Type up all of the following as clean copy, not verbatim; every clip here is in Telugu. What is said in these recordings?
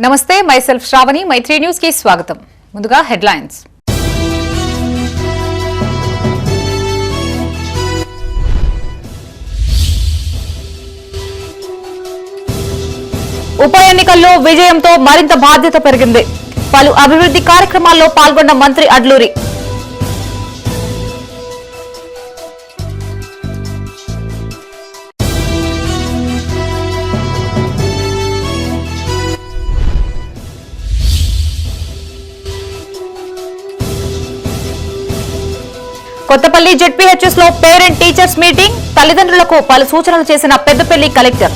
నమస్తే మైసెల్ఫ్ శ్రావణి మైత్రి న్యూస్ కి స్వాగతం. ముందుగా హెడ్లైన్స్. ఉప ఎన్నికల్లో విజయంతో మరింత బాధ్యత పెరిగింది. పలు అభివృద్ధి కార్యక్రమాల్లో పాల్గొన్న మంత్రి అడ్లూరి. కొత్తపల్లి జెడ్పీహెచ్ఎస్ లో పేరెంట్ టీచర్స్ మీటింగ్, తల్లిదండ్రులకు పలు సూచనలు చేసిన పెద్దపల్లి కలెక్టర్.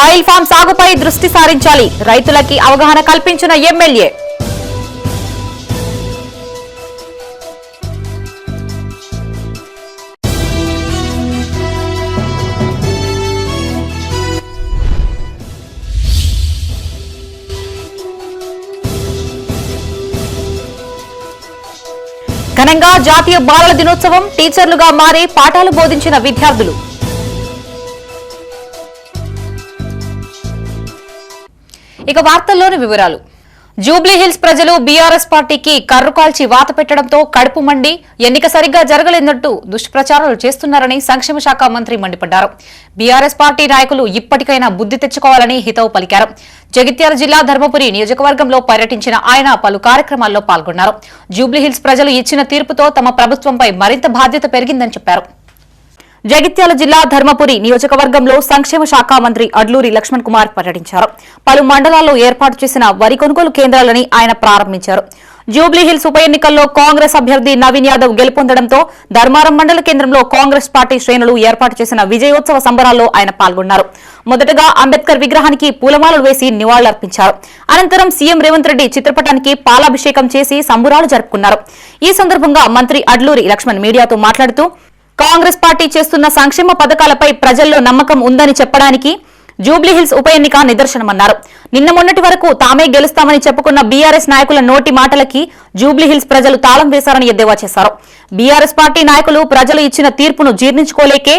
ఆయిల్ ఫామ్ సాగుపై దృష్టి సారించాలి, రైతులకి అవగాహన కల్పించిన ఎమ్మెల్యే. ఘనంగా జాతీయ బాలల దినోత్సవం, టీచర్లుగా మారి పాఠాలు బోధించిన విద్యార్థులు. ఇక వార్తల్లోని వివరాలు. జూబ్లీహిల్స్ ప్రజలు బీఆర్ఎస్ పార్టీకి కర్రు కాల్చి వాత పెట్టడంతో కడుపు మండి ఎన్నిక సరిగ్గా జరగలేనట్టు దుష్ప్రచారాలు చేస్తున్నారని సంక్షేమ శాఖ మంత్రి మండిపడ్డారు. బీఆర్ఎస్ పార్టీ నాయకులు ఇప్పటికైనా బుద్ధి తెచ్చుకోవాలని హితవు పలికారు. జగిత్యాల జిల్లా ధర్మపురి నియోజకవర్గంలో పర్యటించిన ఆయన పలు కార్యక్రమాల్లో పాల్గొన్నారు. జూబ్లీహిల్స్ ప్రజలు ఇచ్చిన తీర్పుతో తమ ప్రభుత్వంపై మరింత బాధ్యత పెరిగిందని చెప్పారు. జగిత్యాల జిల్లా ధర్మపురి నియోజకవర్గంలో సంక్షేమ శాఖ మంత్రి అడ్లూరి లక్ష్మణ్ కుమార్ పర్యటించారు. పలు మండలాల్లో ఏర్పాటు చేసిన వరి కొనుగోలు కేంద్రాలని ఆయన ప్రారంభించారు. జూబ్లీహిల్స్ ఉప ఎన్నికల్లో కాంగ్రెస్ అభ్యర్థి నవీన్ యాదవ్ గెలుపొందడంతో ధర్మారం మండల కేంద్రంలో కాంగ్రెస్ పార్టీ శ్రేణులు ఏర్పాటు చేసిన విజయోత్సవ సంబరాల్లో ఆయన పాల్గొన్నారు. మొదటగా అంబేద్కర్ విగ్రహానికి పూలమాలలు వేసి నివాళులర్పించారు. అనంతరం సీఎం రేవంత్ రెడ్డి చిత్రపటానికి పాలాభిషేకం చేసి సంబురాలు జరుపుకున్నారు. ఈ సందర్భంగా మంత్రి అడ్లూరి లక్ష్మణ్ మీడియాతో మాట్లాడుతూ కాంగ్రెస్ పార్టీ చేస్తున్న సంక్షేమ పథకాలపై ప్రజల్లో నమ్మకం ఉందని చెప్పడానికి జూబ్లీహిల్స్ ఉప ఎన్నిక నిదర్శనమన్నారు. నిన్న మొన్నటి వరకు తామే గెలుస్తామని చెప్పుకున్న బీఆర్ఎస్ నాయకుల నోటి మాటలకి జూబ్లీహిల్స్ ప్రజలు తాళం వేశారని ఎద్దేవా చేశారు. బీఆర్ఎస్ పార్టీ నాయకులు ప్రజలు ఇచ్చిన తీర్పును జీర్ణించుకోలేకే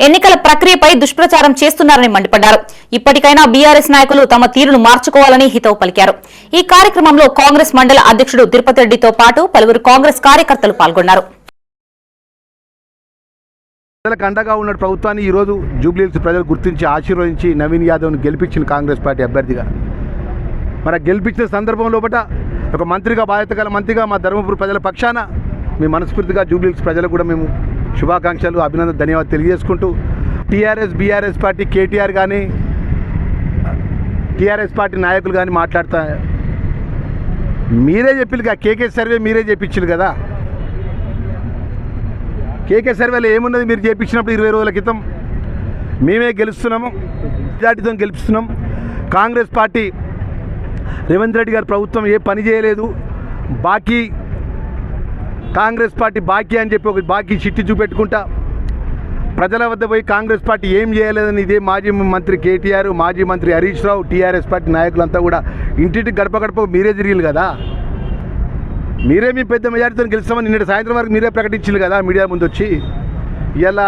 ఎన్నికల ప్రక్రియపై దుష్ప్రచారం చేస్తున్నారని మండిపడ్డారు. ఇప్పటికైనా బీఆర్ఎస్ నాయకులు తమ తీరును మార్చుకోవాలని హితవు పలికారు. ఈ కార్యక్రమంలో కాంగ్రెస్ మండల అధ్యక్షుడు తిరుపతి రెడ్డితో పాటు పలువురు కాంగ్రెస్ కార్యకర్తలు పాల్గొన్నారు. ప్రజలకు అండగా ఉన్న ప్రభుత్వాన్ని ఈరోజు జూబ్లీహిల్స్ ప్రజలు గుర్తించి ఆశీర్వదించి నవీన్ యాదవ్ను గెలిపించిన కాంగ్రెస్ పార్టీ అభ్యర్థిగా మన గెలిపించిన సందర్భంలో ఒక మంత్రిగా బాధ్యత గల మంత్రిగా మా ధర్మపురి ప్రజల పక్షాన మీ మనస్ఫూర్తిగా జూబ్లీహిల్స్ ప్రజలకు కూడా మేము శుభాకాంక్షలు, అభినందన, ధన్యవాదాలు తెలియజేసుకుంటూ టీఆర్ఎస్ బీఆర్ఎస్ పార్టీ కేటీఆర్ కానీ టీఆర్ఎస్ పార్టీ నాయకులు కానీ మాట్లాడతా మీరే చెప్పిల్లుగా కేకే సర్వే మీరే చేయించారు కదా. కేకే సర్వేలో ఏమున్నది? మీరు చేయించినప్పుడు 20 రోజుల క్రితం మేమే గెలుస్తున్నాము, మెజార్టీతో గెలుస్తున్నాం. కాంగ్రెస్ పార్టీ రేవంత్ రెడ్డి గారి ప్రభుత్వం ఏ పని చేయలేదు, బాకీ కాంగ్రెస్ పార్టీ బాకీ అని చెప్పి ఒక బాకీ చిట్టి చూపెట్టుకుంటా ప్రజల వద్ద పోయి కాంగ్రెస్ పార్టీ ఏం చేయలేదని ఇదే మాజీ మంత్రి కేటీఆర్, మాజీ మంత్రి హరీష్ రావు, టీఆర్ఎస్ పార్టీ నాయకులంతా కూడా ఇంటింటి గడప గడప మీరే తిరిగిలు కదా. మీరే మీ పెద్ద మెజార్టీతో గెలుస్తామని నిన్నటి సాయంత్రం వరకు మీరే ప్రకటించారు కదా మీడియా ముందు వచ్చి. ఇలా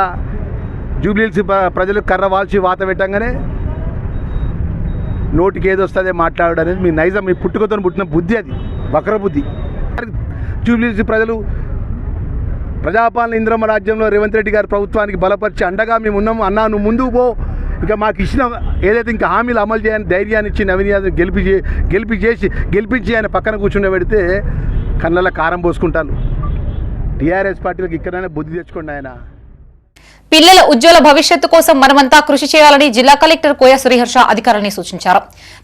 జూబ్లీహిల్స్ ప్రజలు కర్ర వాల్చి వాత పెట్టంగానే నోటికి ఏది వస్తుందే మాట్లాడడం అనేది మీ నైజం, మీ పుట్టుకతో పుట్టిన బుద్ధి, అది వక్ర బుద్ధి. జూబ్లీహిల్స్ ప్రజలు ప్రజాపాలన ఇంద్రమ్మ రాజ్యంలో రేవంత్ రెడ్డి గారి ప్రభుత్వానికి బలపరిచి అండగా మేము ఉన్నాము. అన్నా నువ్వు ముందుకు పో, ఇక మాకు ఇచ్చిన ఏదైతే ఇంకా హామీలు అమలు చేయని ధైర్యాన్ని ఇచ్చి నవీన్ యాదవ్ గెలిపించి ఆయన పక్కన కూర్చుండే పెడితే కళ్ళల్లో కారం పోసుకుంటాను. టీఆర్ఎస్ పార్టీలకు ఇక్కడైనా బుద్ధి తెచ్చుకోండి. ఆయన పిల్లల ఉజ్వల భవిష్యత్తు కోసం మనమంతా కృషి చేయాలని జిల్లా కలెక్టర్ కోయ శ్రీహర్ష అధికారులని సూచించారు.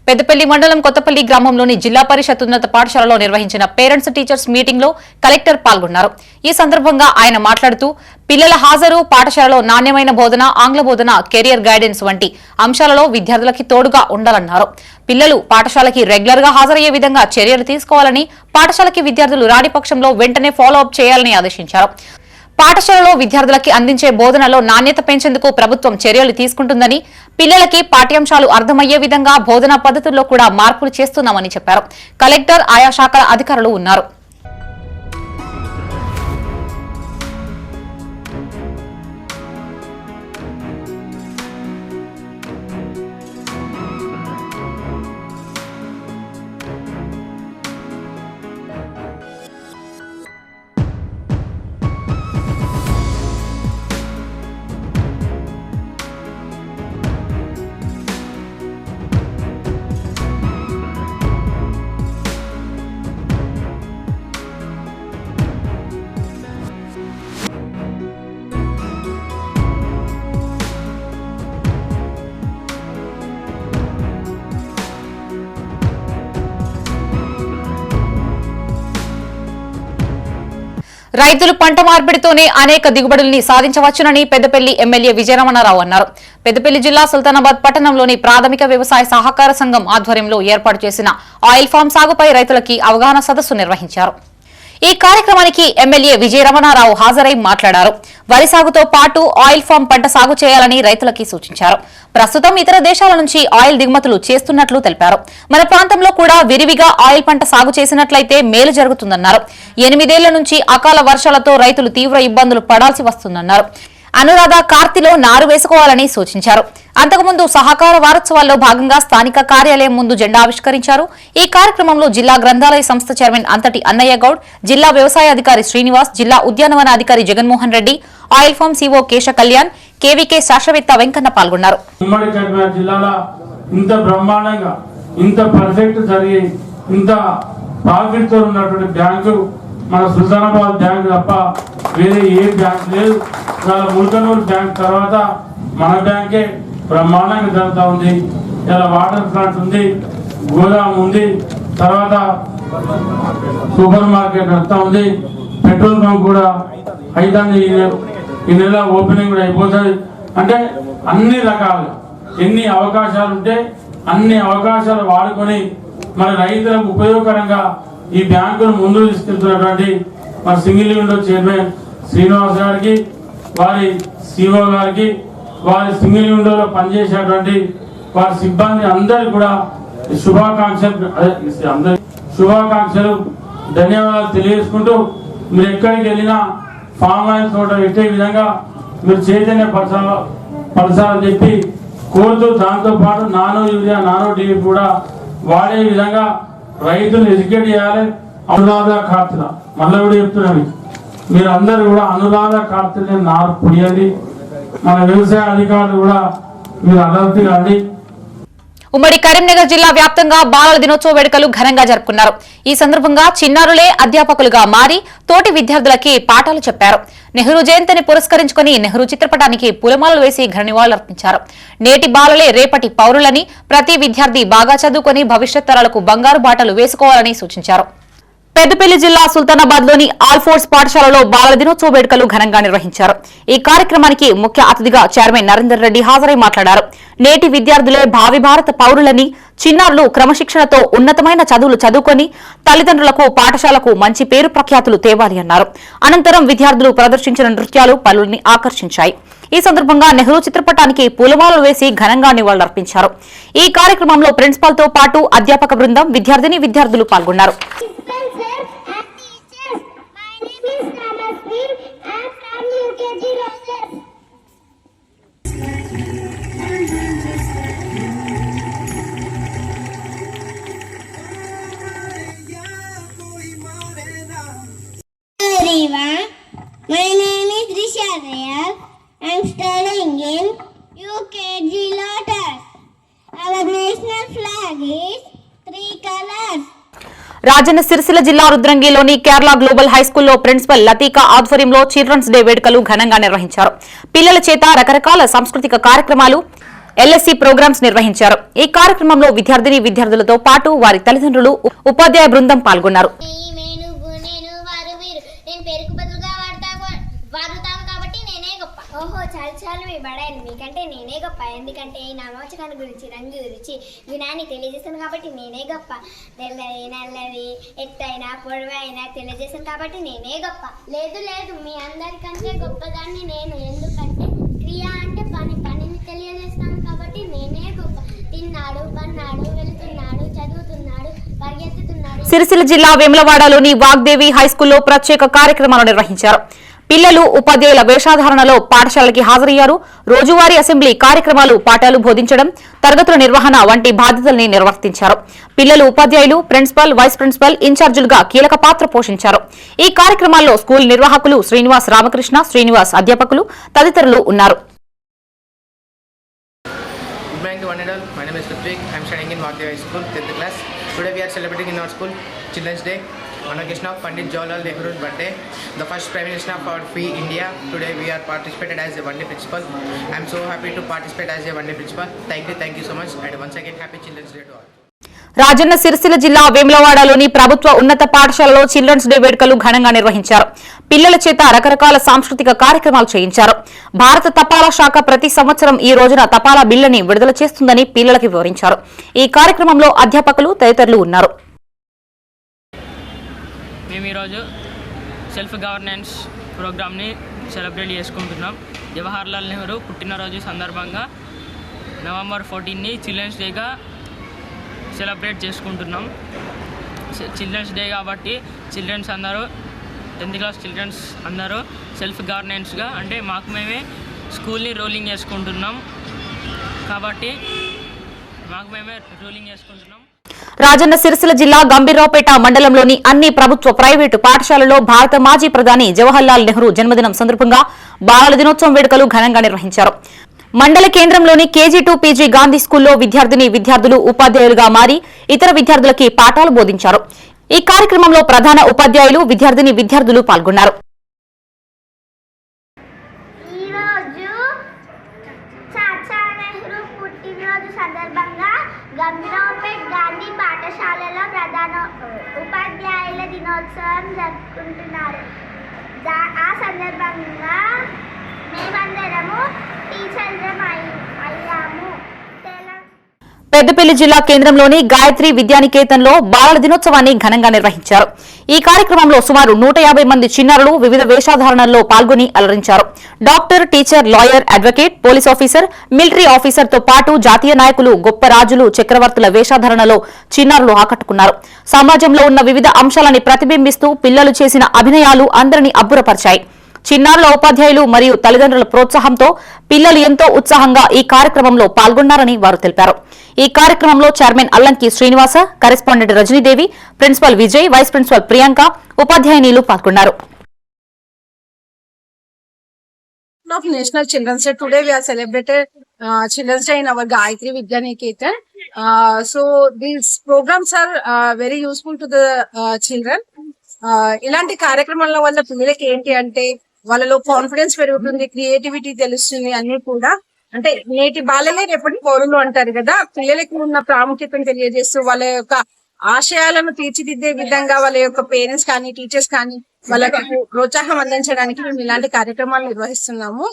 పెద్దపల్లి మండలం కొత్తపల్లి గ్రామంలోని జిల్లా పరిషత్ ఉన్నత పాఠశాలలో నిర్వహించిన పేరెంట్స్ టీచర్స్ మీటింగ్ లో కలెక్టర్ పాల్గొన్నారు. ఈ సందర్భంగా ఆయన మాట్లాడుతూ పిల్లల హాజరు, పాఠశాలలో నాణ్యమైన బోధన, ఆంగ్ల బోధన, కెరియర్ గైడెన్స్ వంటి అంశాలలో విద్యార్థులకి తోడుగా ఉండాలన్నారు. పిల్లలు పాఠశాలకి రెగ్యులర్ గా హాజరయ్యే విధంగా చర్యలు తీసుకోవాలని, పాఠశాలకి విద్యార్థులు రాని పక్షంలో వెంటనే ఫాలో అప్ చేయాలని ఆదేశించారు. పాఠశాలలో విద్యార్థులకి అందించే బోధనలో నాణ్యత పెంచేందుకు ప్రభుత్వం చర్యలు తీసుకుంటుందని, పిల్లలకి పాఠ్యాంశాలు అర్థమయ్యే విధంగా బోధనా పద్ధతుల్లో కూడా మార్పులు చేస్తున్నామని చెప్పారు. కలెక్టర్, ఆయా శాఖల అధికారులు ఉన్నారు. రైతులు పంట మార్పిడితోనే అనేక దిగుబడుల్ని సాధించవచ్చునని పెద్దపల్లి ఎమ్మెల్యే విజయరమణారావు అన్నారు. పెద్దపల్లి జిల్లా సుల్తానాబాద్ పట్టణంలోని ప్రాథమిక వ్యవసాయ సహకార సంఘం ఆధ్వర్యంలో ఏర్పాటు చేసిన ఆయిల్ ఫామ్ సాగుపై రైతులకి అవగాహన సదస్సు నిర్వహించారు. ఈ కార్యక్రమానికి ఎమ్మెల్యే విజయరమణారావు హాజరై మాట్లాడారు. వరి సాగుతో పాటు ఆయిల్ ఫామ్ పంట సాగు చేయాలని రైతులకి సూచించారు. ప్రస్తుతం ఇతర దేశాల నుంచి ఆయిల్ దిగుమతులు చేస్తున్నట్లు తెలిపారు. మన ప్రాంతంలో కూడా విరివిగా ఆయిల్ పంట సాగు చేసినట్లయితే మేలు జరుగుతుందన్నారు. 8 ఏళ్ల నుంచి అకాల వర్షాలతో రైతులు తీవ్ర ఇబ్బందులు పడాల్సి వస్తుందన్నారు. అనురాధ కార్తిలో నారు వేసుకోవాలని సూచించారు. అంతకుముందు సహకార వారోత్సవాల్లో భాగంగా స్థానిక కార్యాలయం ముందు జెండా ఆవిష్కరించారు. ఈ కార్యక్రమంలో జిల్లా గ్రంథాలయ సంస్థ చైర్మన్ అంతటి అన్నయ్య గౌడ్, జిల్లా వ్యవసాయ అధికారి శ్రీనివాస్, జిల్లా ఉద్యానవన అధికారి Jaganmohan Reddy, oil palm CO Kesha Kalyan, KVK శాస్త్రవేత్త వెంకన్న పాల్గొన్నారు. మన సుల్తానాబాద్ బ్యాంక్ తప్ప వేరే ఏ బ్యాంక్ లేదు. ఇవాళ ముల్కనూరు బ్యాంక్ తర్వాత మన బ్యాంకే బ్రహ్మాండంగా జరుగుతూ ఉంది. ఇలా వాటర్ ప్లాంట్ ఉంది, గోదాం ఉంది, తర్వాత సూపర్ మార్కెట్ నడుస్తూ ఉంది, పెట్రోల్ బంక్ కూడా అవుతుంది. ఈ నెల ఓపెనింగ్ కూడా అయిపోతుంది. అంటే అన్ని రకాలు ఎన్ని అవకాశాలు ఉంటే అన్ని అవకాశాలు వాడుకొని మన రైతులకు ఉపయోగకరంగా ఈ బ్యాంకును ముందు తీసుకెళ్తున్నటువంటి మన సింగిల్ విండో చైర్మన్ శ్రీనివాస్ గారికి, వారి సిఓ గారికి, వారి సింగిల్ విండోలో పనిచేసేటువంటి వారి సిబ్బంది అందరికి కూడా శుభాకాంక్షలు ధన్యవాదాలు తెలియజేసుకుంటూ, మీరు ఎక్కడికి వెళ్ళినా ఫామ్ ఆయిల్ తోట పెట్టే విధంగా మీరు చైతన్య పరచాలని చెప్పి కోరుతూ, దాంతోపాటు నానో యూరియా, నానో డిఏపి కూడా వాడే విధంగా రైతులు ఎడ్యుకేట్ చేయాలి. అనురాధ కార్తెల మళ్ళీ కూడా చెప్తున్నాను, మీరు అందరూ కూడా అనురాధ కార్తెల నారు పొడియండి. మన వ్యవసాయ అధికారులు కూడా మీరు అలర్ట్ కాండి. ఉమ్మడి కరీంనగర్ జిల్లా వ్యాప్తంగా బాలల దినోత్సవ వేడుకలు ఘనంగా జరుపుకున్నారు. ఈ సందర్భంగా చిన్నారులే అధ్యాపకులుగా మారి తోటి విద్యార్థులకి పాఠాలు చెప్పారు. నెహ్రూ జయంతిని పురస్కరించుకుని నెహ్రూ చిత్రపటానికి పూలమాలలు వేసి ఘన నివాళులర్పించారు. నేటి బాలలే రేపటి పౌరులని, ప్రతి విద్యార్థి బాగా చదువుకుని భవిష్యత్ తరాలకు బంగారు బాటలు వేసుకోవాలని సూచించారు. పెద్దపల్లి జిల్లా సుల్తానాబాద్ లోని ఆల్ ఫోర్స్ పాఠశాలలో బాలల దినోత్సవ వేడుకలు ఘనంగా నిర్వహించారు. ఈ కార్యక్రమానికి ముఖ్య అతిథిగా చైర్మన్ నరేందర్ రెడ్డి హాజరై మాట్లాడారు. నేటి విద్యార్థులే భావి భారత పౌరులని, చిన్నారులు క్రమశిక్షణతో ఉన్నతమైన చదువులు చదువుకొని తల్లిదండ్రులకు, పాఠశాలకు మంచి పేరు ప్రఖ్యాతులు తేవాలి అన్నారు. అనంతరం విద్యార్థులు ప్రదర్శించిన నృత్యాలు పలువురిని ఆకర్షించాయి. ఈ సందర్భంగా నెహ్రూ చిత్రపటానికి పూలమాలలు వేసి ఘనంగా నివాళులర్పించారు. ఈ కార్యక్రమంలో ప్రిన్సిపాల్ తో పాటు అధ్యాపక బృందం, విద్యార్థులు పాల్గొన్నారు. My name is Risha Dayal. I am studying in UKG Lotus. Our national flag is 3 colors. Rajanna Sircilla జిల్లా రుద్రంగిలోని కేరళ గ్లోబల్ హైస్కూల్లో ప్రిన్సిపల్ లతీకా ఆధ్వర్యంలో చిల్డ్రన్స్ డే వేడుకలు ఘనంగా నిర్వహించారు. పిల్లల చేత రకరకాల సాంస్కృతిక కార్యక్రమాలు, ఎల్ఎస్సీ ప్రోగ్రామ్స్ నిర్వహించారు. ఈ కార్యక్రమంలో విద్యార్థులతో పాటు వారి తల్లిదండ్రులు, ఉపాధ్యాయ బృందం పాల్గొన్నారు. వారుతాము కాబట్టి నేనే గొప్ప. ఓహో చాలు చాలు మీ మీ బడాయిలు మీకంటే నేనే గొప్ప. ఎందుకంటే ఈ నామోచకాన్ని గురించి రంగు రుచి వినాన్ని తెలియజేస్తాను కాబట్టి నేనే గొప్ప. తెల్లది నల్లది ఎత్తైనా పొడవైనా తెలియజేస్తాను కాబట్టి నేనే గొప్ప. లేదు లేదు, మీ అందరికంటే గొప్పదాన్ని నేను. ఎందుకంటే క్రియ అంటే పనిని తెలియజేస్తాను కాబట్టి నేనే గొప్ప. తిన్నాడు, పన్నాడు, వెళుతున్నాడు, చదువుతున్నాడు, పరిగెత్తుతున్నాడు. సిరిసిల్ల జిల్లా వేములవాడలోని వాగ్దేవి హైస్కూల్లో ప్రత్యేక కార్యక్రమాలు నిర్వహించారు. పిల్లలు ఉపాధ్యాయుల వేషధారణలో పాఠశాలకి హాజరయ్యారు. రోజువారీ అసెంబ్లీ కార్యక్రమాలు, పాఠాలు బోధించడం, తరగతుల నిర్వహణ వంటి బాధ్యతల్ని నిర్వర్తించారు. పిల్లలు ఉపాధ్యాయులు, ప్రిన్సిపల్, వైస్ ప్రిన్సిపల్, ఇన్ఛార్జీలుగా కీలక పాత్ర పోషించారు. ఈ కార్యక్రమాల్లో స్కూల్ నిర్వాహకులు శ్రీనివాస్, రామకృష్ణ, శ్రీనివాస్, అధ్యాపకులు తదితరులు ఉన్నారు. Good morning to one and all. My name is Ritwik. I am studying in Vagdevi High School, 10th class. Today we are celebrating in our school Children's Day on occasion of Pandit Jawaharlal Nehru's birthday, the first Prime Minister of our free India. Today we are participated as a one-day principal. I am so happy to participate as a one-day principal. Thank you so much, and once again happy Children's Day to all. Rajanna Sircilla జిల్లా వేములవాడలోని ప్రభుత్వ ఉన్నత పాఠశాలలో చిల్డ్రన్స్ డే వేడుకలు ఘనంగా నిర్వహించారు. పిల్లల చేత రకరకాల సాంస్కృతిక కార్యక్రమాలు చేయించారు. భారత తపాలా శాఖ ప్రతి సంవత్సరం ఈ రోజున తపాలా బిల్లుని విడుదల చేస్తుందని పిల్లలకు వివరించారు. ఈ కార్యక్రమంలో అధ్యాపకులు తదితరులు ఉన్నారు. మేము ఈరోజు సెల్ఫ్ గవర్నెన్స్ ప్రోగ్రామ్ని సెలబ్రేట్ చేసుకుంటున్నాం. జవహర్లాల్ నెహ్రూ పుట్టినరోజు సందర్భంగా నవంబర్ 14ని చిల్డ్రన్స్ డేగా సెలబ్రేట్ చేసుకుంటున్నాం. చిల్డ్రన్స్ డే కాబట్టి చిల్డ్రన్స్ అందరూ 10th క్లాస్ చిల్డ్రన్స్ అందరూ సెల్ఫ్ గవర్నెన్స్గా అంటే మాకు మేమే స్కూల్ని రూలింగ్ చేసుకుంటున్నాం కాబట్టి రాజన్న సిరిసిల్ల జిల్లా గంభీరావుపేట మండలంలోని అన్ని ప్రభుత్వ ప్రైవేటు పాఠశాలల్లో భారత మాజీ ప్రధాని జవహర్లాల్ నెహ్రూ జన్మదినం సందర్భంగా బాలల దినోత్సవం వేడుకలు ఘనంగా నిర్వహించారు. మండల కేంద్రంలోని కేజీ2 పీజీ గాంధీ స్కూల్లో విద్యార్థులు ఉపాధ్యాయులుగా మారి ఇతర విద్యార్థులకి పాఠాలు బోధించారు. ఈ కార్యక్రమంలో ప్రధాన ఉపాధ్యాయులు, విద్యార్థులు పాల్గొన్నారు. ఈరోజు చాచా నెహ్రూ పుట్టినరోజు సందర్భంగా గంభీరావుపేట గాంధీ పాఠశాలలో ప్రధాన ఉపాధ్యాయుల దినోత్సవం జరుపుకుంటున్నారు. ఆ సందర్భంగా మేమందరము టీచర్లం అయ్యాము. పెద్దపల్లి జిల్లా కేంద్రంలోని గాయత్రి విద్యానికేతన్లో బాలల దినోత్సవాన్ని ఘనంగా నిర్వహించారు. ఈ కార్యక్రమంలో సుమారు 150 మంది చిన్నారులు వివిధ వేషధారణల్లో పాల్గొని అలరించారు. Doctor, teacher, lawyer, advocate, police officer, military ఆఫీసర్తో పాటు జాతీయ నాయకులు, గొప్ప రాజులు, చక్రవర్తుల వేషధారణలో చిన్నారులు ఆకట్టుకున్నారు. సమాజంలో ఉన్న వివిధ అంశాలని ప్రతిబింబిస్తూ పిల్లలు చేసిన అభినయాలు అందరినీ అబ్బురపరిచాయి. చిన్నారుల ఉపాధ్యాయులు మరియు తల్లిదండ్రుల ప్రోత్సాహంతో పిల్లలు ఎంతో ఉత్సాహంగా ఈ కార్యక్రమంలో పాల్గొన్నారని వారు తెలిపారు. ఈ కార్యక్రమంలో chairman Allanki Srinivasa, correspondent Rajanidevi, principal Vijay, vice principal Priyanka, ఉపాధ్యాయునిలు పాల్గొన్నారు. Of National Children's Day. Today we are celebrated Children's Day in our Gayatri Vidya Niketan. So these programs are very useful to the children. ఇలాంటి కార్యక్రమాల వల్ల పిల్లలకి ఏంటి అంటే వాళ్ళలో కాన్ఫిడెన్స్ పెరుగుతుంది, క్రియేటివిటీ తెలుస్తుంది. అన్ని కూడా అంటే నేటి బాలలే రేపటి పౌరులు అంటారు కదా, పిల్లలకి ఉన్న ప్రాముఖ్యతను తెలియజేస్తూ వాళ్ళ యొక్క ఆశయాలను తీర్చిదిద్దే విధంగా వాళ్ళ యొక్క పేరెంట్స్ కానీ టీచర్స్ కానీ వాళ్ళకి ప్రోత్సాహం అందించడానికి మేము ఇలాంటి కార్యక్రమాలు నిర్వహిస్తున్నాము.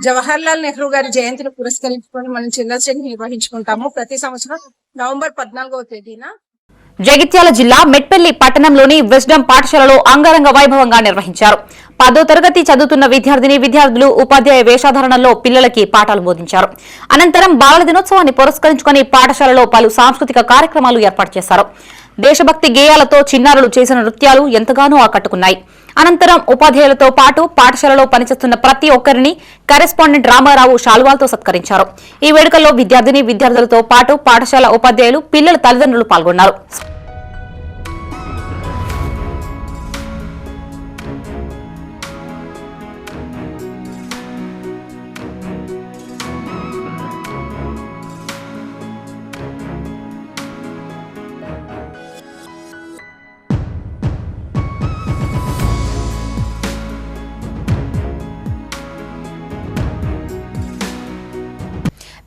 జవహర్లాల్ నెహ్రూ గారి జయంతిని పురస్కరించుకొని మనం చిల్డ్రన్స్ డే నిర్వహించుకుంటాము ప్రతి సంవత్సరం నవంబర్ 14వ తేదీన. జగిత్యాల జిల్లా మెట్పల్లి పట్టణంలోని విజ్డమ్ పాఠశాలలో అంగరంగ వైభవంగా నిర్వహించారు. 10వ తరగతి చదువుతున్న విద్యార్థులు ఉపాధ్యాయ వేషధారణలో పిల్లలకి పాఠాలు బోధించారు. అనంతరం బాలల దినోత్సవాన్ని పురస్కరించుకుని పాఠశాలలో పలు సాంస్కృతిక కార్యక్రమాలు ఏర్పాటు చేశారు. దేశభక్తి గేయాలతో చిన్నారులు చేసిన నృత్యాలు ఎంతగానో ఆకట్టుకున్నాయి. అనంతరం ఉపాధ్యాయులతో పాటు పాఠశాలలో పనిచేస్తున్న ప్రతి ఒక్కరిని కరెస్పాండెంట్ రామారావు శాల్వాలతో సత్కరించారు. ఈ వేడుకల్లో విద్యార్థులతో పాటు పాఠశాల ఉపాధ్యాయులు, పిల్లల తల్లిదండ్రులు పాల్గొన్నారు.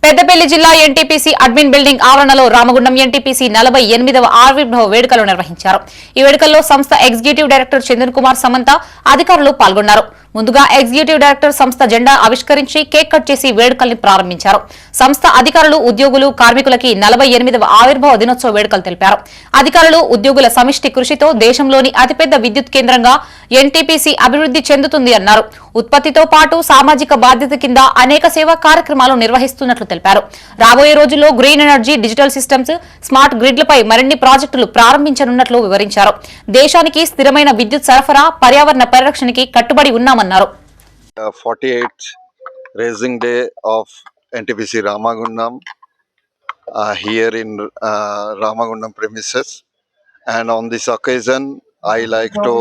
పెద్దపల్లి జిల్లా ఎన్టీపీసీ అడ్మిన్ బిల్డింగ్ ఆవరణలో రామగుండం ఎన్టీపీసీ 48వ ఆవిర్భావ వేడుకలు నిర్వహించారు. ఈ వేడుకల్లో సంస్థ ఎగ్జిక్యూటివ్ డైరెక్టర్ చందన్ కుమార్ సమంత, అధికారులు పాల్గొన్నారు. ముందుగా ఎగ్జిక్యూటివ్ డైరెక్టర్ సంస్థ జెండా ఆవిష్కరించి కేక్ కట్ చేసి వేడుకల్ని ప్రారంభించారు. సంస్థ అధికారులు, ఉద్యోగులు, కార్మికులకి 48వ ఆవిర్భావ దినోత్సవ వేడుకలు తెలిపారు. అధికారులు, ఉద్యోగుల సమిష్టి కృషితో దేశంలోని అతిపెద్ద విద్యుత్ కేంద్రంగా ఎన్టీపీసీ అభివృద్ధి చెందుతుంది అన్నారు. ఉత్పత్తితో పాటు సామాజిక బాధ్యత కింద అనేక సేవా కార్యక్రమాలు నిర్వహిస్తున్నట్లు తెలిపారు. రాబోయే రోజుల్లో green energy, digital systems, smart గ్రిడ్లపై మరిన్ని ప్రాజెక్టులు ప్రారంభించనున్నట్లు వివరించారు. దేశానికి స్థిరమైన విద్యుత్ సరఫరా, పర్యావరణ పరిరక్షణకి కట్టుబడి ఉన్నామన్నారు. 48th Raising Day of NTPC Ramagundam here in Ramagundam premises, and on this occasion I like to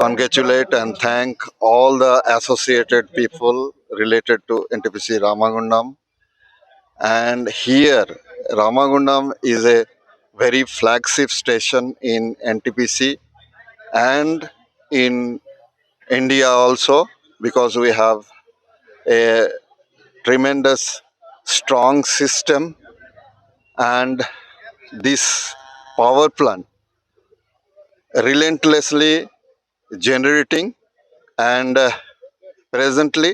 congratulate and thank all the associated people related to NTPC Ramagundam. And here Ramagundam is a very flagship station in NTPC and in India also, because we have a tremendous strong system, and this power plant relentlessly generating, and presently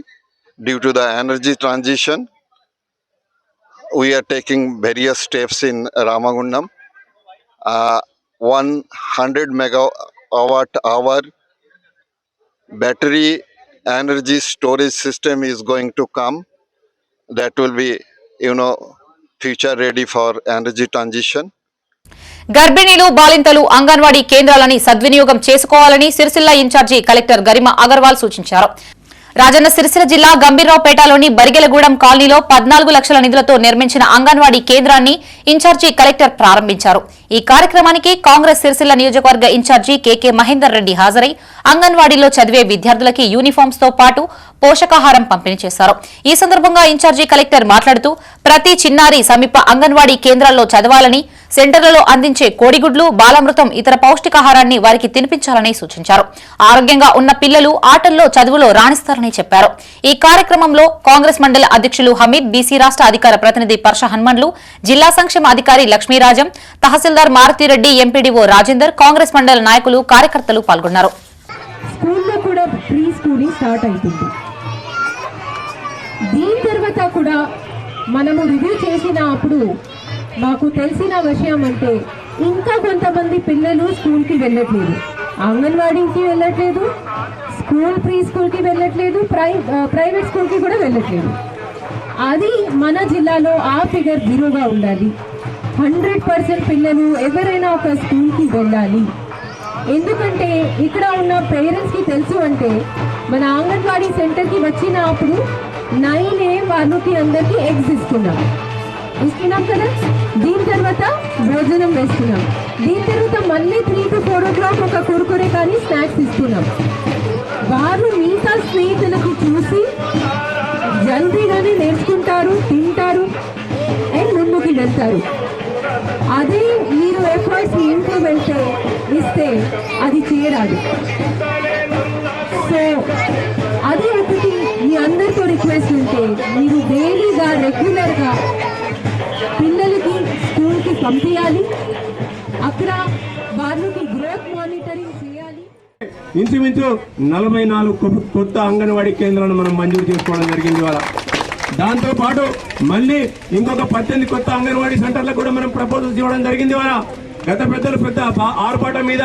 due to the energy transition we are taking various steps in Ramagundam. 100 megawatt hour battery energy storage system is going to come. That will be, future ready for energy transition. గర్భిణీలు, బాలింతలు అంగన్వాడీ కేంద్రాలని సద్వినియోగం చేసుకోవాలని సిరిసిల్ల ఇన్ఛార్జి కలెక్టర్ గరిమ అగర్వాల్ సూచించారు. రాజన్న సిరిసిల్ల జిల్లా గంభీరావుపేటలోని బరిగెలగూడెం కాలనీలో 14 లక్షల నిధులతో నిర్మించిన అంగన్వాడీ కేంద్రాన్ని ఇన్ఛార్జి కలెక్టర్ ప్రారంభించారు. ఈ కార్యక్రమానికి కాంగ్రెస్ సిరిసిల్ల నియోజకవర్గ ఇన్ఛార్జి కేకే మహేందర్ రెడ్డి హాజరై అంగన్వాడీలో చదివే విద్యార్థులకి యూనిఫామ్స్ తో పాటు పోషకాహారం పంపిణీ చేశారు. ఈ సందర్భంగా ఇన్ఛార్జి కలెక్టర్ మాట్లాడుతూ ప్రతి చిన్నారి సమీప అంగన్వాడీ కేంద్రాల్లో చదవాలని, సెంటర్లలో అందించే కోడిగుడ్లు, బాలామృతం, ఇతర పౌష్టికాహారాన్ని వారికి తినిపించాలని సూచించారు. ఆరోగ్యంగా ఉన్న పిల్లలు ఆటల్లో, చదువులో రాణిస్తారని చెప్పారు. ఈ కార్యక్రమంలో కాంగ్రెస్ మండల అధ్యక్షులు హమీద్, బీసీ రాష్ట్ర అధికార ప్రతినిధి పర్ష హన్మన్లు, జిల్లా సంక్షేమ అధికారి లక్ష్మీరాజం, తహసీల్దార్ మారుతిరెడ్డి, ఎంపీడీఓ రాజేందర్, కాంగ్రెస్ మండల నాయకులు, కార్యకర్తలు పాల్గొన్నారు. స్కూల్లో కూడా ప్రీ స్కూలింగ్ స్టార్ట్ అవుతుంది. దీని తర్వాత కూడా మనము రివ్యూ చేసినప్పుడు మాకు తెలిసిన విషయం అంటే ఇంకా కొంతమంది పిల్లలు స్కూల్కి వెళ్ళట్లేదు, అంగన్వాడీకి వెళ్ళట్లేదు, ప్రీ స్కూల్కి వెళ్ళట్లేదు, ప్రైవేట్ స్కూల్కి కూడా వెళ్ళట్లేదు. అది మన జిల్లాలో ఆ ఫిగర్ 0గా ఉండాలి. 100% పిల్లలు ఎవరైనా ఒక స్కూల్కి వెళ్ళాలి. ఎందుకంటే ఇక్కడ ఉన్న పేరెంట్స్కి తెలుసు అంటే మన అంగన్వాడీ సెంటర్కి వచ్చినప్పుడు 9 వాళ్ళకి అందరికీ ఎగ్స్ ఇస్తున్నాం కదా. దీని తర్వాత భోజనం వేస్తున్నాం. దీని తర్వాత మళ్ళీ 3 to 4 o'clock ఒక కురుకురే కానీ స్నాక్స్ ఇస్తున్నాం. వారు మిగతా స్నేహితులకి చూసి జల్దీగానే నేర్చుకుంటారు, తింటారు అండ్ ముందుకు వెళ్తారు. అదే మీరు ఎఫర్ట్స్ ఇంట్లో ఇస్తే అది చేయరాదు. సో అది ఒకటి మీ అందరితో రిక్వెస్ట్ ఉంటే మీరు డైలీగా రెగ్యులర్గా పిల్లలకి స్కూల్కి పంపించాలి. అక్కడ వాళ్ళకి గ్రోత్ మానిటరింగ్ చేయాలి. ఇంచుమించు 44 కొత్త అంగన్వాడీ కేంద్రాలను మనం మంజూరు చేసుకోవడం జరిగింది ఇవాళ. దాంతోపాటు మళ్ళీ ఇంకొక 18 కొత్త అంగన్వాడీ సెంటర్లకు కూడా మనం ప్రపోజల్స్ ఇవ్వడం జరిగింది ఇవాళ. గత పెద్దలు పెద్ద ఆర్పాట మీద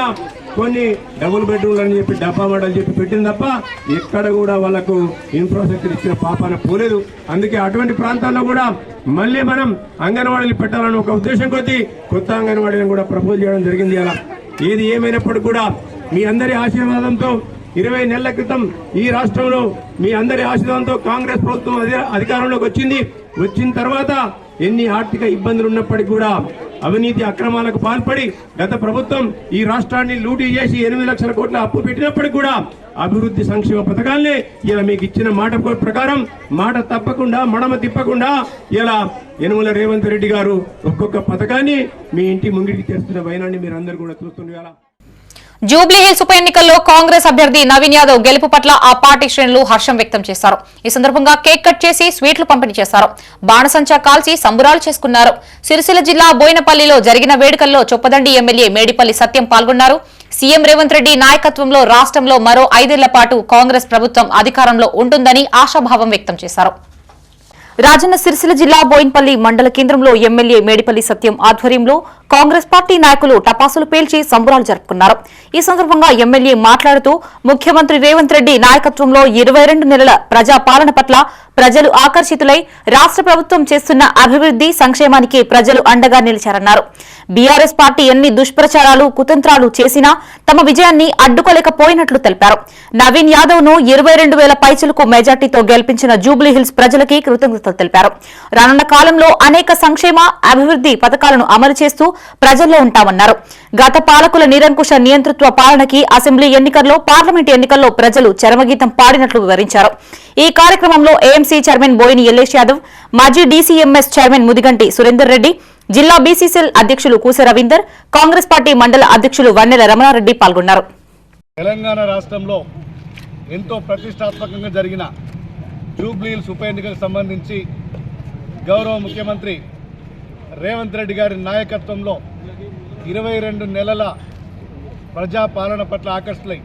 కొన్ని డబుల్ బెడ్రూమ్లు అని చెప్పి డబ్బా మోడల్ చెప్పి పెట్టింది తప్ప ఎక్కడ కూడా వాళ్ళకు ఇన్ఫ్రాస్ట్రక్చర్ ఇచ్చిన పాపాన పోలేదు. అందుకే అటువంటి ప్రాంతాల్లో కూడా మళ్ళీ మనం అంగన్వాడీలు పెట్టాలని ఒక ఉద్దేశం కొద్దీ కొత్త అంగన్వాడీలను కూడా ప్రపోజ్ చేయడం జరిగింది అలా. ఏది ఏమైనప్పటికీ కూడా మీ అందరి ఆశీర్వాదంతో 20 నెలల క్రితం ఈ రాష్ట్రంలో మీ అందరి ఆశీర్వాదంతో కాంగ్రెస్ ప్రభుత్వం అధికారంలోకి వచ్చిన తర్వాత ఎన్ని ఆర్థిక ఇబ్బందులు ఉన్నప్పటికీ కూడా అవినీతి అక్రమాలకు పాల్పడి గత ప్రభుత్వం ఈ రాష్ట్రాన్ని లూటీ చేసి 8 లక్షల కోట్ల అప్పు పెట్టినప్పటికీ కూడా అభివృద్ధి సంక్షేమ పథకాలనే ఇలా మీకు ఇచ్చిన మాట ప్రకారం మాట తప్పకుండా మడమ తిప్పకుండా ఇలా యనమల రేవంత్ రెడ్డి గారు ఒక్కొక్క పథకాన్ని మీ ఇంటి ముంగిటికి తెస్తున్న వైనాన్ని మీరు అందరూ కూడా చూస్తుండగా. జూబ్లీహిల్స్ ఉప ఎన్నికల్లో కాంగ్రెస్ అభ్యర్థి నవీన్ యాదవ్ గెలుపు పట్ల ఆ పార్టీ శ్రేణులు హర్షం వ్యక్తం చేశారు. ఈ సందర్భంగా కేక్ కట్ చేసి స్వీట్లు పంపిణీ చేశారు. బాణసంచా కాల్చి సంబురాలు చేసుకున్నారు. సిరిసిల్ల జిల్లా బోయినపల్లిలో జరిగిన వేడుకల్లో చొప్పదండి ఎమ్మెల్యే మేడిపల్లి సత్యం పాల్గొన్నారు. సీఎం రేవంత్ రెడ్డి నాయకత్వంలో రాష్ట్రంలో మరో 5 ఏళ్ల పాటు కాంగ్రెస్ ప్రభుత్వం అధికారంలో ఉంటుందని ఆశాభావం వ్యక్తం చేశారు. రాజన్న సిరిసిల్ల జిల్లా బోయిన్పల్లి మండల కేంద్రంలో ఎమ్మెల్యే మేడిపల్లి సత్యం ఆధ్వర్యంలో కాంగ్రెస్ పార్టీ నాయకులు టపాసులు పేల్చి సంబరాలు జరుపుకున్నారు. ఈ సందర్భంగా ఎమ్మెల్యే మాట్లాడుతూ ముఖ్యమంత్రి రేవంత్ రెడ్డి నాయకత్వంలో 22 నెలల ప్రజాపాలన పట్ల ప్రజలు ఆకర్షితులై రాష్ట్ర ప్రభుత్వం చేస్తున్న అభివృద్ది సంక్షేమానికి ప్రజలు అండగా నిలిచారన్నారు. బీఆర్ఎస్ పార్టీ ఎన్ని దుష్ప్రచారాలు కుతంత్రాలు చేసినా తమ విజయాన్ని అడ్డుకోలేకపోయినట్లు తెలిపారు. నవీన్ యాదవ్ ను 22,000 పైచిలకు మెజార్టీతో గెలిపించిన జూబ్లీహిల్స్ ప్రజలకి కృతజ్ఞతలు తెలిపారు. రానున్న కాలంలో అనేక సంక్షేమ అభివృద్ది పథకాలను అమలు చేస్తూ ప్రజల్లో ఉంటామన్నారు. గత పాలకుల నిరంకుశ నియంతృత్వ పాలనకి అసెంబ్లీ ఎన్నికల్లో పార్లమెంట్ ఎన్నికల్లో ప్రజలు చరమగీతం పాడినట్లు వివరించారు. ఈ కార్యక్రమంలో ఏఎంసీ చైర్మన్ బోయిని ఎల్లేష్ యాదవ్, మాజీ డీసీఎంఎస్ చైర్మన్ ముదిగంటి సురేందర్ రెడ్డి, జిల్లా బీసీసీఎల్ అధ్యక్షులు కూస రవీందర్, కాంగ్రెస్ పార్టీ మండల అధ్యక్షులు వన్నెల రమణారెడ్డి పాల్గొన్నారు. తెలంగాణ రాష్ట్రంలో ఎంతో ప్రతిష్టాత్మకంగా జరిగిన జూబ్లీహిల్స్ ఉప ఎన్నికకు సంబంధించి గౌరవ ముఖ్యమంత్రి రేవంత్ రెడ్డి గారి నాయకత్వంలో 22 నెలల ప్రజాపాలన పట్ల ఆకర్షితులై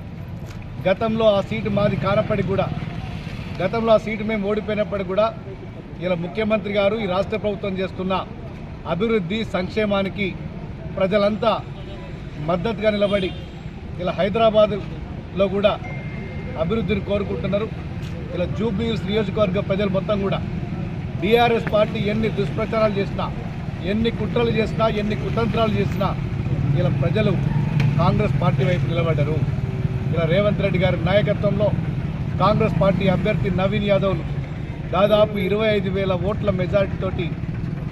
గతంలో ఆ సీటు మాది కానప్పటి కూడా గతంలో ఆ సీటు మేము ఓడిపోయినప్పటికీ కూడా ఇలా ముఖ్యమంత్రి గారు ఈ రాష్ట్ర ప్రభుత్వం చేస్తున్న అభివృద్ధి సంక్షేమానికి ప్రజలంతా మద్దతుగా నిలబడి ఇలా హైదరాబాద్లో కూడా అభివృద్ధిని కోరుకుంటున్నారు. ఇలా జూబ్లీహిల్స్ నియోజకవర్గ ప్రజలు మొత్తం కూడా బీఆర్ఎస్ పార్టీ ఎన్ని దుష్ప్రచారాలు చేసినా, ఎన్ని కుట్రలు చేసినా, ఎన్ని కుతంత్రాలు చేసినా ఇలా ప్రజలు కాంగ్రెస్ పార్టీ వైపు నిలబడ్డారు. ఇలా రేవంత్ రెడ్డి గారి నాయకత్వంలో కాంగ్రెస్ పార్టీ అభ్యర్థి నవీన్ యాదవ్ను దాదాపు 25,000 ఓట్ల మెజారిటీతోటి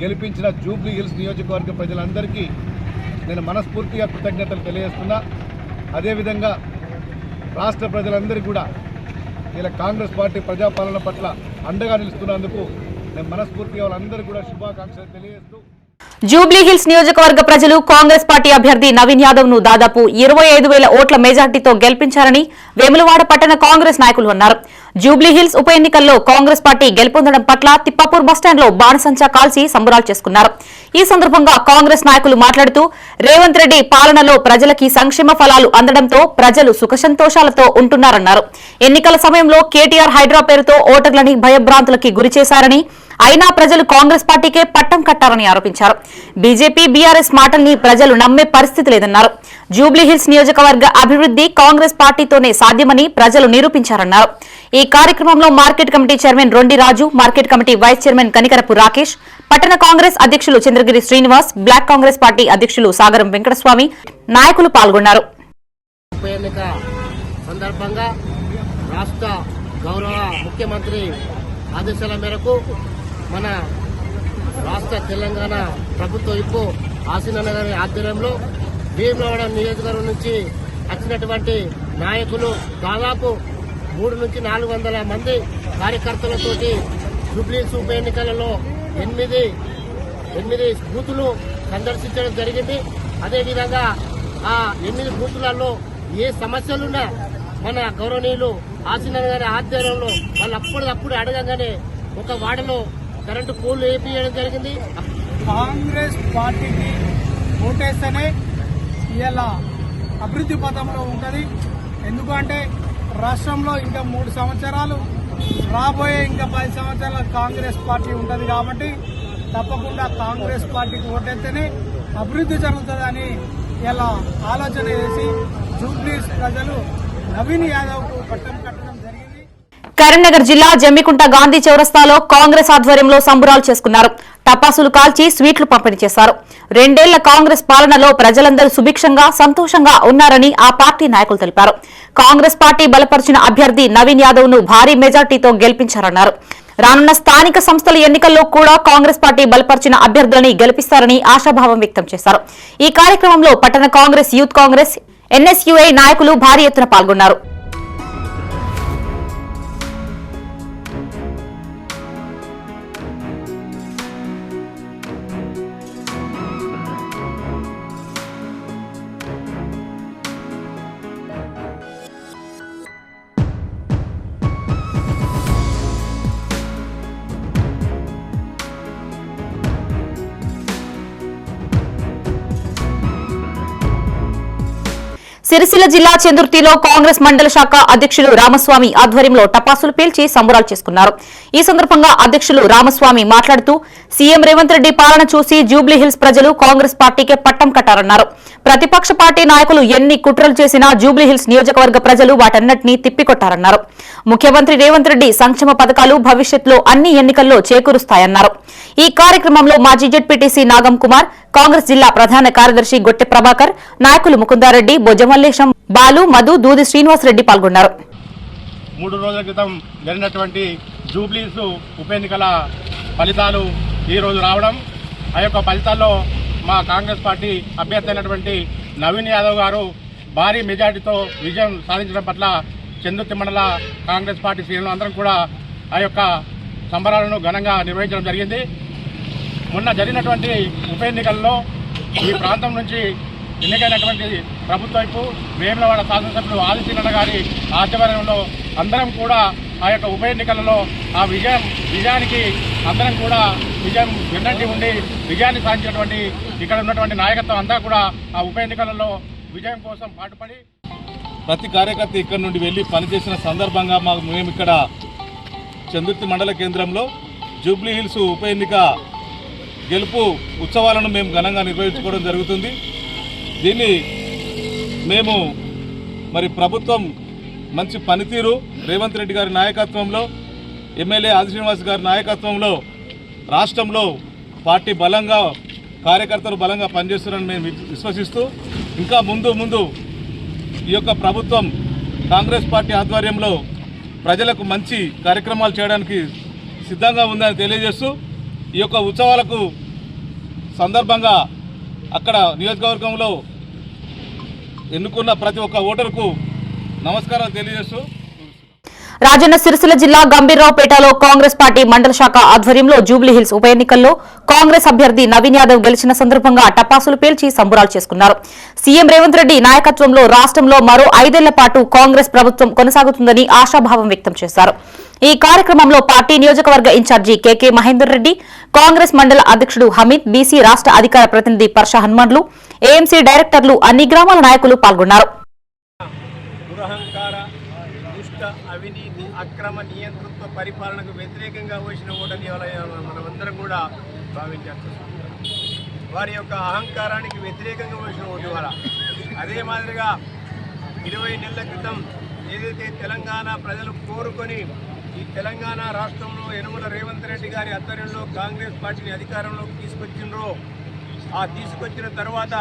గెలిపించిన జూబ్లీహిల్స్ నియోజకవర్గ ప్రజలందరికీ నేను మనస్ఫూర్తిగా కృతజ్ఞతలు తెలియజేస్తున్నా. అదేవిధంగా రాష్ట్ర ప్రజలందరికీ కూడా ఇలా కాంగ్రెస్ పార్టీ ప్రజాపాలన పట్ల అండగా నిలుస్తున్నందుకు నేను మనస్ఫూర్తిగా వాళ్ళందరికీ కూడా శుభాకాంక్షలు తెలియజేస్తూ జూబ్లీహిల్స్ నియోజకవర్గ ప్రజలు కాంగ్రెస్ పార్టీ అభ్యర్థి నవీన్ యాదవ్ ను దాదాపు 25,000 ఓట్ల మెజార్టీతో గెలిపించారని వేములవాడ పట్టణ కాంగ్రెస్ నాయకులు అన్నారు. జూబ్లీహిల్స్ ఉప ఎన్నికల్లో కాంగ్రెస్ పార్టీ గెలుపొందడం పట్ల తిప్పాపూర్ బస్టాండ్లో బాణసంచా కాల్చి సంబరాలు చేసుకున్నారు. ఈ సందర్భంగా కాంగ్రెస్ నాయకులు మాట్లాడుతూ రేవంత్ రెడ్డి పాలనలో ప్రజలకి సంక్షేమ ఫలాలు అందడంతో ప్రజలు సుఖసంతోషాలతో ఉంటున్నారన్నారు. ఎన్నికల సమయంలో కేటీఆర్ హైడ్రా పేరుతో ఓటర్లని భయభ్రాంతులకి గురిచేశారని, అయినా ప్రజలు కాంగ్రెస్ పార్టీకే పట్టం కట్టారని ఆరోపించారు. బీజేపీ బీఆర్ఎస్ మాటల్ని ప్రజలు నమ్మే పరిస్థితి లేదన్నారు. జూబ్లీహిల్స్ నియోజకవర్గ అభివృద్ది కాంగ్రెస్ పార్టీతోనే సాధ్యమని ప్రజలు నిరూపించారన్నారు. ఈ కార్యక్రమంలో market committee chairman Rondi Raju, market committee vice chairman Kanikarapu Rakesh, పట్టణ కాంగ్రెస్ అధ్యక్షులు చంద్రగిరి శ్రీనివాస్, బ్లాక్ కాంగ్రెస్ పార్టీ అధ్యక్షులు సాగరం వెంకటస్వామి నాయకులు పాల్గొన్నారు. సందర్భంగా రాష్ట్ర గౌరవ ముఖ్యమంత్రి ఆదేశాల మేరకు మన రాష్ట్ర తెలంగాణ ప్రభుత్వ వైపు ఆసీనన్న గారి ఆధ్వర్యంలో భీమవరం నియోజకవర్గం నుంచి వచ్చినటువంటి నాయకులు దాదాపు 300 నుంచి 400 మంది కార్యకర్తలతోటి జూబ్లీహిల్స్ ఉప ఎన్నికలలో 8 బూతులు సందర్శించడం జరిగింది. అదేవిధంగా ఆ 8 బూతులలో ఏ సమస్యలున్నా మన గౌరవనీయులు ఆసీనన్న గారి ఆధ్వర్యంలో వాళ్ళు అప్పటికప్పుడు అడగగానే ఒక వార్డులో కరెంటు పోల్లు వేయించడం జరిగింది. కాంగ్రెస్ పార్టీకి ఓటేస్తేనే ఇలా అభివృద్ధి పథంలో ఉంటుంది. ఎందుకంటే రాష్ట్రంలో ఇంకా 3 సంవత్సరాలు రాబోయే ఇంకా 10 సంవత్సరాల కాంగ్రెస్ పార్టీ ఉంటుంది. కాబట్టి తప్పకుండా కాంగ్రెస్ పార్టీకి ఓటేస్తేనే అభివృద్ధి జరుగుతుందని ఇలా ఆలోచన చేసి జూబ్లీహిల్స్ ప్రజలు నవీన్ యాదవ్ కు పట్టం కట్టడం జరిగింది. కరీంనగర్ జిల్లా జమ్మికుంట గాంధీ చౌరస్తాలో కాంగ్రెస్ ఆధ్వర్యంలో సంబరాలు చేసుకున్నారు. టపాసులు కాల్చి స్వీట్లు పంపిణీ చేశారు. 2 ఏళ్ల కాంగ్రెస్ పాలనలో ప్రజలందరూ సుభిక్షంగా సంతోషంగా ఉన్నారని ఆ పార్టీ నాయకులు తెలిపారు. కాంగ్రెస్ పార్టీ బలపరిచిన అభ్యర్థి నవీన్ యాదవ్ ను భారీ మెజార్టీతో గెలిపించారన్నారు. రానున్న స్థానిక సంస్థల ఎన్నికల్లో కూడా కాంగ్రెస్ పార్టీ బలపరిచిన అభ్యర్థులని గెలిపిస్తారని ఆశాభావం వ్యక్తం చేశారు. ఈ కార్యక్రమంలో పట్టణ కాంగ్రెస్, యూత్ కాంగ్రెస్, ఎన్ఎస్యుఐ నాయకులు భారీ ఎత్తున పాల్గొన్నారు. సిరిసిల్ల జిల్లా చందుర్తిలో కాంగ్రెస్ మండల శాఖ అధ్యక్షులు రామస్వామి ఆధ్వర్యంలో టపాసులు పేల్చి సంబరాలు చేసుకున్నారు. ఈ సందర్భంగా అధ్యక్షులు రామస్వామి మాట్లాడుతూ సీఎం రేవంత్ రెడ్డి పాలన చూసి జూబ్లీహిల్స్ ప్రజలు కాంగ్రెస్ పార్టీకే పట్టం కట్టారన్నారు. ప్రతిపక్ష పార్టీ నాయకులు ఎన్ని కుట్రలు చేసినా జూబ్లీహిల్స్ నియోజకవర్గ ప్రజలు వాటన్నిటినీ తిప్పికొట్టారన్నారు. ముఖ్యమంత్రి రేవంత్ రెడ్డి సంక్షేమ పథకాలు భవిష్యత్తులో అన్ని ఎన్నికల్లో చేకూరుస్తాయన్నారు. ఈ కార్యక్రమంలో మాజీ జెడ్పీటీసీ నాగం కుమార్, కాంగ్రెస్ జిల్లా ప్రధాన కార్యదర్శి గొట్టె ప్రభాకర్, నాయకులు ముకుందారెడ్డి, బొజ్జమల్లేశం, బాలు, మధు, దూది శ్రీనివాసరెడ్డి పాల్గొన్నారు. 3 రోజుల క్రితం జరిగినటువంటి జూబ్లీస్ ఉప ఎన్నికల ఫలితాలు ఈ రోజు రావడం, ఆ యొక్క ఫలితాల్లో మా కాంగ్రెస్ పార్టీ అభ్యర్థి అయినటువంటి నవీన్ యాదవ్ గారు భారీ మెజార్టీతో విజయం సాధించడం పట్ల చందుర్తి మండల కాంగ్రెస్ పార్టీ శ్రేణులు అందరం కూడా ఆ యొక్క సంబరాలను ఘనంగా నిర్వహించడం జరిగింది. మొన్న జరిగినటువంటి ఉప ఎన్నికల్లో ఈ ప్రాంతం నుంచి ఎన్నికైనటువంటి ప్రభుత్వ వైపు వేములవాడ శాసనసభ్యులు ఆదిశీలన్న గారి ఆధ్వర్యంలో అందరం కూడా ఆ యొక్క ఉప ఎన్నికలలో ఆ విజయానికి అందరం కూడా విజయం వెన్నంటి ఉండి విజయాన్ని సాధించినటువంటి ఇక్కడ ఉన్నటువంటి నాయకత్వం అంతా కూడా ఆ ఉప ఎన్నికలలో విజయం కోసం పాటుపడి ప్రతి కార్యకర్త ఇక్కడ నుండి వెళ్ళి పనిచేసిన సందర్భంగా మేము ఇక్కడ చందుర్తి మండల కేంద్రంలో జూబ్లీహిల్స్ ఉప ఎన్నిక గెలుపు ఉత్సవాలను మేము ఘనంగా నిర్వహించుకోవడం జరుగుతుంది. దీన్ని మేము మరి ప్రభుత్వం మంచి పనితీరు రేవంత్ రెడ్డి గారి నాయకత్వంలో, ఎమ్మెల్యే ఆది శ్రీనివాస్ గారి నాయకత్వంలో రాష్ట్రంలో పార్టీ బలంగా, కార్యకర్తలు బలంగా పనిచేస్తున్నారని మేము విశ్వసిస్తూ ఇంకా ముందు ఈ యొక్క ప్రభుత్వం కాంగ్రెస్ పార్టీ ఆధ్వర్యంలో ప్రజలకు మంచి కార్యక్రమాలు చేయడానికి సిద్ధంగా ఉందని తెలియజేస్తూ ఈ యొక్క ఉత్సవాలకు సందర్భంగా అక్కడ నియోజకవర్గంలో ఎన్నుకున్న ప్రతి ఒక్క ఓటరుకు నమస్కారాలు తెలియజేస్తూ రాజన్న సిరిసిల్ల జిల్లా గంభీర్రావుపేటలో కాంగ్రెస్ పార్టీ మండల శాఖ ఆధ్వర్యంలో జూబ్లీహిల్స్ ఉప ఎన్నికల్లో కాంగ్రెస్ అభ్యర్థి నవీన్ యాదవ్ గెలిచిన సందర్భంగా టపాసులు పేల్చి సంబరాలు చేసుకున్నారు. సీఎం రేవంత్ రెడ్డి నాయకత్వంలో రాష్ట్రంలో మరో 5 ఏళ్ల పాటు కాంగ్రెస్ ప్రభుత్వం కొనసాగుతుందని ఆశాభావం వ్యక్తం చేశారు. ఈ కార్యక్రమంలో పార్టీ నియోజకవర్గ ఇన్ఛార్జి కెకే మహేందర్ రెడ్డి, కాంగ్రెస్ మండల అధ్యక్షుడు హమీద్, బీసీ రాష్ట్ర అధికార ప్రతినిధి పర్ష హనుమాన్లు, ఏఎంసీ డైరెక్టర్లు, అన్ని గ్రామాల నాయకులు పాల్గొన్నారు. అవినీతి, అక్రమ నియంతృత్వ పరిపాలనకు వ్యతిరేకంగా వచ్చిన ఓటని మనమందరం కూడా భావించాల్సి వస్తుంది. వారి యొక్క అహంకారానికి వ్యతిరేకంగా వచ్చిన ఓటు వల్ల అదే మాదిరిగా 20 నెలల క్రితం ఏదైతే తెలంగాణ ప్రజలు కోరుకొని ఈ తెలంగాణ రాష్ట్రంలో యనమల రేవంత్ రెడ్డి గారి ఆధ్వర్యంలో కాంగ్రెస్ పార్టీని అధికారంలోకి తీసుకొచ్చినరో, ఆ తీసుకొచ్చిన తర్వాత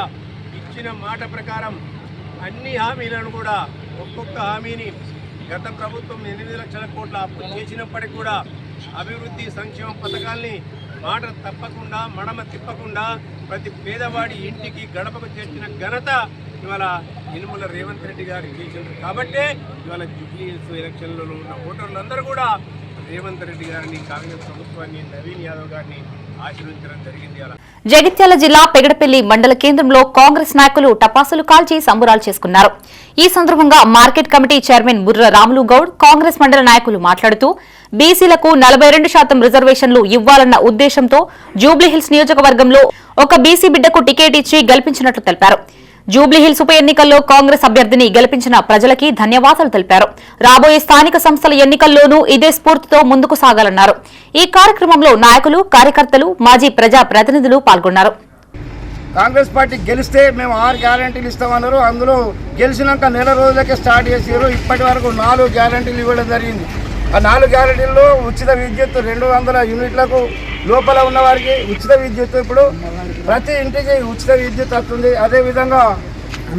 ఇచ్చిన మాట ప్రకారం అన్ని హామీలను కూడా ఒక్కొక్క హామీని గత ప్రభుత్వం 8 లక్షల కోట్ల అప్పు చేసినప్పటికీ కూడా అభివృద్ధి సంక్షేమ పథకాల్ని మాట తప్పకుండా, మడమ తిప్పకుండా ప్రతి పేదవాడి ఇంటికి గడపకు చేర్చిన ఘనత ఇవాళ యనమల రేవంత్ రెడ్డి గారు చేసింది. కాబట్టే ఇవాళ జూబ్లీహిల్స్ ఎలక్షన్లలో ఉన్న ఓటర్లందరూ కూడా రేవంత్ రెడ్డి గారిని, కాంగ్రెస్ ప్రభుత్వాన్ని, నవీన్ యాదవ్ గారిని ఆశీర్వదించడం జరిగింది. జగిత్యాల జిల్లా పెగడపల్లి మండల కేంద్రంలో కాంగ్రెస్ నాయకులు టపాసులు కాల్చి సంబరాలు చేసుకున్నారు. ఈ సందర్భంగా మార్కెట్ కమిటీ చైర్మన్ బుర్ర రాములు గౌడ్, కాంగ్రెస్ మండల నాయకులు మాట్లాడుతూ బీసీలకు 42% రిజర్వేషన్లు ఇవ్వాలన్న ఉద్దేశంతో జూబ్లీహిల్స్ నియోజకవర్గంలో ఒక బీసీ బిడ్డకు టికెట్ ఇచ్చి గెలిపించినట్లు తెలిపారు. జూబ్లీహిల్స్ ఉప ఎన్నికల్లో కాంగ్రెస్ అభ్యర్థిని గెలిపించిన ప్రజలకి ధన్యవాదాలు తెలిపారు. రాబోయే స్థానిక సంస్థల ఎన్నికల్లోనూ ఇదే స్ఫూర్తితో ముందుకు సాగాలన్నారు. ఈ కార్యక్రమంలో నాయకులు, కార్యకర్తలు, మాజీ ప్రజా ప్రతినిధులు పాల్గొన్నారు. కాంగ్రెస్ పార్టీ గెలిస్తే మేము 6 గ్యారంటీలు ఇస్తామన్నారు. అందులో గెలిచినాక నెల రోజులకే స్టార్ట్ చేసారు. ఇప్పటి వరకు 4 గ్యారంటీలు ఇవ్వడం జరిగింది. ఆ 4 గ్యారంటీల్లో ఉచిత విద్యుత్ 200 యూనిట్లకు లోపల ఉన్న వారికి ఉచిత విద్యుత్, ఇప్పుడు ప్రతి ఇంటికి ఉచిత విద్యుత్ వస్తుంది. అదేవిధంగా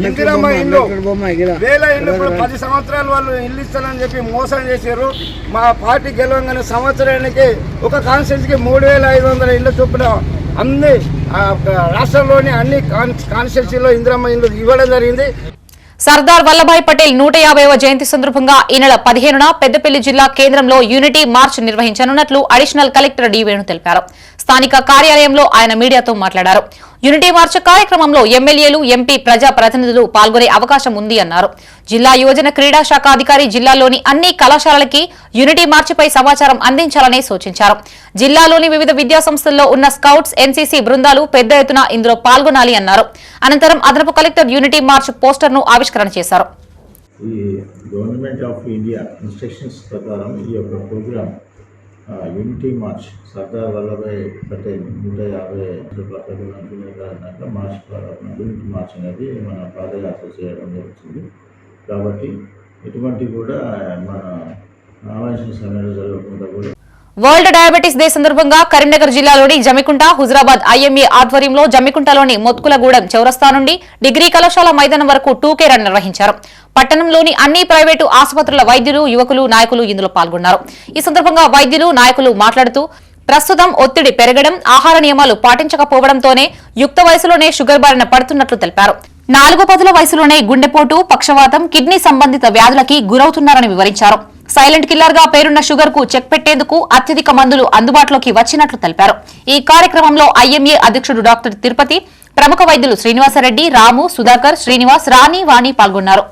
ఇందిరమ్మ ఇల్లు, 1000 ఇల్లు, ఇప్పుడు 10 సంవత్సరాలు వాళ్ళు ఇల్లు ఇస్తారని చెప్పి మోసం చేశారు. మా పార్టీ గెలవగానే సంవత్సరానికి ఒక కాన్స్టిట్యూన్సీకి 3500 ఇళ్ళు చొప్పున అన్ని రాష్ట్రంలోని అన్ని కాన్స్టిట్యూన్సీలో ఇందిరమ్మ ఇల్లు ఇవ్వడం జరిగింది. సర్దార్ వల్లభాయ్ పటేల్ 150వ జయంతి సందర్భంగా ఈ నెల 15న పెద్దపల్లి జిల్లా కేంద్రంలో యూనిటీ మార్చ్ నిర్వహించనున్నట్లు అడిషనల్ కలెక్టర్ డి వేణు తెలిపారు. స్థానిక కార్యాలయంలో ఆయన మీడియాతో మాట్లాడారు. యూనిటీ మార్చ్ కార్యక్రమంలో ఎమ్మెల్యేలు, ఎంపీ, ప్రజా ప్రతినిధులు పాల్గొనే అవకాశం ఉంది అన్నారు. జిల్లా యువజన క్రీడా శాఖ అధికారి జిల్లాలోని అన్ని కళాశాలలకి యూనిటీ మార్చిపై సమాచారం అందించాలని సూచించారు. జిల్లాలోని వివిధ విద్యాసంస్థల్లో ఉన్న స్కౌట్స్, ఎన్సీసీ బృందాలు పెద్ద ఎత్తున ఇందులో పాల్గొనాలి అన్నారు. అనంతరం అదనపు కలెక్టర్ యూనిటీ మార్చ్ పోస్టర్ను ఆవిష్కరణ చేశారు. ఈ గవర్నమెంట్ ఆఫ్ ఇండియా ఇన్స్ట్రక్షన్స్ ప్రకారం ఈ యొక్క program unity march Sardar Vallabhbhai Patel 150 march unity march అనేది మన పాదయాత్ర చేయడం జరుగుతుంది. కాబట్టి ఎటువంటి కూడా మన ఆవాస సమయంలో జరగకుండా కూడా వరల్డ్ డయాబెటీస్ డే సందర్భంగా కరీంనగర్ జిల్లాలోని జమ్మికుంట, హుజరాబాద్ ఐఎంఏ ఆధ్వర్యంలో జమ్మికుంటలోని మొత్కులగూడెం చౌరస్తా నుండి డిగ్రీ కళాశాల మైదానం వరకు 2K రన్ నిర్వహించారు. పట్టణంలోని అన్ని ప్రైవేటు ఆసుపత్రుల వైద్యులు, యువకులు, నాయకులు ఇందులో పాల్గొన్నారు. ఈ సందర్భంగా వైద్యులు, నాయకులు మాట్లాడుతూ ప్రస్తుతం ఒత్తిడి పెరగడం, ఆహార నియమాలు పాటించకపోవడంతోనే యుక్త వయసులోనే షుగర్ బారిన పడుతున్నట్లు తెలిపారు. 4-10 వయసులోనే గుండెపోటు, పక్షవాతం, కిడ్నీ సంబంధిత వ్యాధులకి గురవుతున్నారని వివరించారు. సైలెంట్ కిల్లర్ గా పేరున్న షుగర్ కు చెక్ పెట్టేందుకు అత్యధిక మందులు అందుబాటులోకి వచ్చినట్లు తెలిపారు. ఈ కార్యక్రమంలో ఐఎంఏ అధ్యక్షుడు డాక్టర్ తిరుపతి, ప్రముఖ వైద్యులు శ్రీనివాసరెడ్డి, రాము, సుధాకర్, శ్రీనివాస్, రాణి, వాణి పాల్గొన్నారు.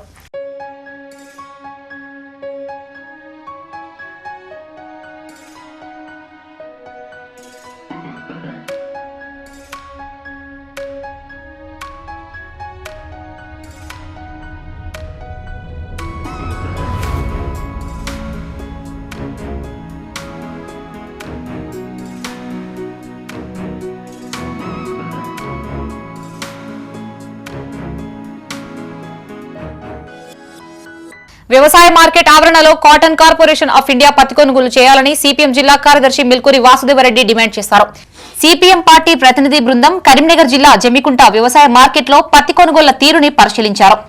వ్యవసాయ మార్కెట్ ఆవరణలో కాటన్ కార్పొరేషన్ ఆఫ్ ఇండియా పత్తి కొనుగోలు చేయాలని సిపిఎం జిల్లా కార్యదర్శి మిల్కూరి వాసుదేవరెడ్డి డిమాండ్ చేశారు. సిపిఎం పార్టీ ప్రతినిధి బృందం కరీంనగర్ జిల్లా జమ్మికుంట వ్యవసాయ మార్కెట్లో పత్తి కొనుగోళ్ల తీరుని పరిశీలించారు.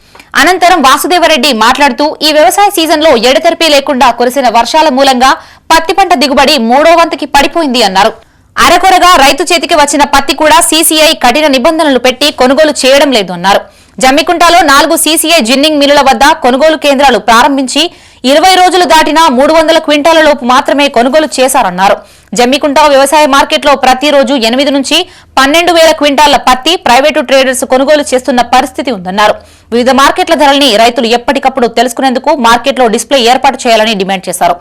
అనంతరం వాసుదేవరెడ్డి మాట్లాడుతూ ఈ వ్యవసాయ సీజన్లో ఎడతెరిపి లేకుండా కురిసిన వర్షాల మూలంగా పత్తి పంట దిగుబడి 3వ వంతుకి పడిపోయింది అన్నారు. అరకొరగా రైతు చేతికి వచ్చిన పత్తి కూడా సీసీఐ కఠిన నిబంధనలు పెట్టి కొనుగోలు చేయడం లేదు అన్నారు. జమ్మికుంటలో 4 సీసీఐ జిన్నింగ్ మిల్లుల వద్ద కొనుగోలు కేంద్రాలు ప్రారంభించి 20 రోజులు దాటినా 300 క్వింటాల లోపు మాత్రమే కొనుగోలు చేశారన్నారు. జమ్మికుంట వ్యవసాయ మార్కెట్లో ప్రతిరోజు 8 నుంచి 12,000 క్వింటాల పత్తి ప్రైవేటు ట్రేడర్స్ కొనుగోలు చేస్తున్న పరిస్థితి ఉందన్నారు. వివిధ మార్కెట్ల ధరల్ని రైతులు ఎప్పటికప్పుడు తెలుసుకునేందుకు మార్కెట్లో డిస్ప్లే ఏర్పాటు చేయాలని డిమాండ్ చేశారు.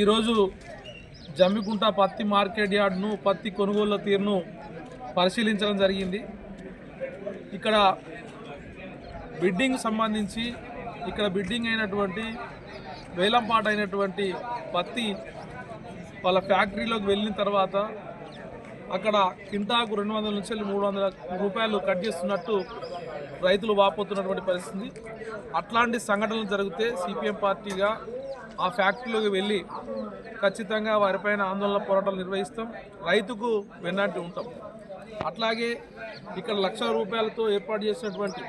ఈరోజు జమ్మికుంట పత్తి మార్కెట్ యార్డ్ను పత్తి కొనుగోళ్ల తీరును పరిశీలించడం జరిగింది. ఇక్కడ బిడ్డింగ్ సంబంధించి బిడ్డింగ్ అయినటువంటి వేలంపాట అయినటువంటి పత్తి వాళ్ళ ఫ్యాక్టరీలోకి వెళ్ళిన తర్వాత అక్కడ కింటాకు 200 నుంచి 300 రూపాయలు కట్ చేస్తున్నట్టు రైతులు వాపోతున్నటువంటి పరిస్థితి. అట్లాంటి సంఘటనలు జరిగితే సిపిఎం పార్టీగా ఆ ఫ్యాక్టరీలోకి వెళ్ళి ఖచ్చితంగా వారిపైన ఆందోళన పోరాటాలు నిర్వహిస్తాం, రైతుకు వెన్నంటి ఉంటాం. అట్లాగే ఇక్కడ 1,00,000 రూపాయలతో ఏర్పాటు చేసినటువంటి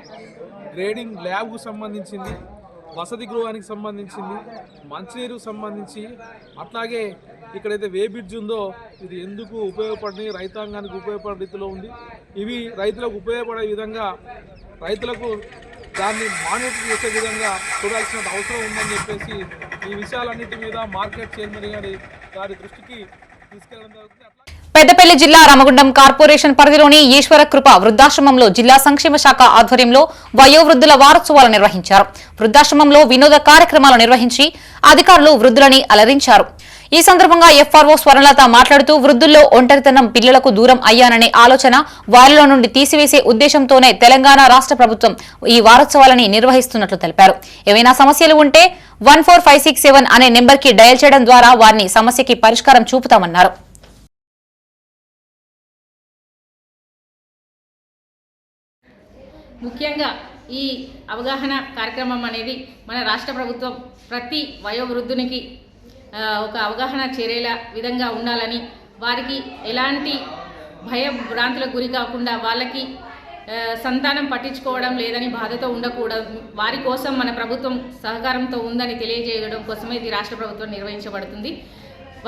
గ్రేడింగ్ ల్యాబ్కు సంబంధించింది, వసతి గృహానికి సంబంధించింది, మంచినీరుకు సంబంధించి, అట్లాగే ఇక్కడైతే వే బ్రిడ్జ్ ఉందో ఇది ఎందుకు ఉపయోగపడి రైతాంగానికి ఉపయోగపడే రీతిలో ఉంది. ఇవి రైతులకు ఉపయోగపడే విధంగా రైతులకు దాన్ని మానిటర్ చేసే విధంగా చూడాల్సిన అవసరం ఉందని చెప్పేసి ఈ విషయాలన్నిటి మీద మార్కెట్ చైర్మన్ గారి దృష్టికి తీసుకెళ్లడం జరుగుతుంది. పెద్దపల్లి జిల్లా రామగుండం కార్పొరేషన్ పరిధిలోని ఈశ్వర కృప వృద్ధాశ్రమంలో జిల్లా సంక్షేమ శాఖ ఆధ్వర్యంలో వయోవృద్ధుల వారోత్సవాలు నిర్వహించారు. వృద్ధాశ్రమంలో వినోద కార్యక్రమాలు నిర్వహించి అధికారులు వృద్ధులని అలరించారు. ఈ సందర్భంగా ఎఫ్ఆర్ఓ స్వర్ణలత మాట్లాడుతూ వృద్ధుల్లో ఒంటరితనం, పిల్లలకు దూరం అయ్యాననే ఆలోచన వారిలో నుండి తీసివేసే ఉద్దేశంతోనే తెలంగాణ రాష్ట్ర ప్రభుత్వం ఈ వారోత్సవాలని నిర్వహిస్తున్నట్లు తెలిపారు. ఏవైనా సమస్యలు ఉంటే 14567 అనే నెంబర్కి డయల్ చేయడం ద్వారా వారిని సమస్యకి పరిష్కారం చూపుతామన్నారు. ముఖ్యంగా ఈ అవగాహన కార్యక్రమం అనేది మన రాష్ట్ర ప్రభుత్వం ప్రతి వయోవృద్ధునికి ఒక అవగాహన చేరేలా విధంగా ఉండాలని, వారికి ఎలాంటి భయభ్రాంతులకు గురి కాకుండా వాళ్ళకి సంతానం పట్టించుకోవడం లేదని బాధతో ఉండకూడదు, వారి కోసం మన ప్రభుత్వం సహకారంతో ఉందని తెలియజేయడం కోసమే ఇది రాష్ట్ర ప్రభుత్వం నిర్వహించబడుతుంది.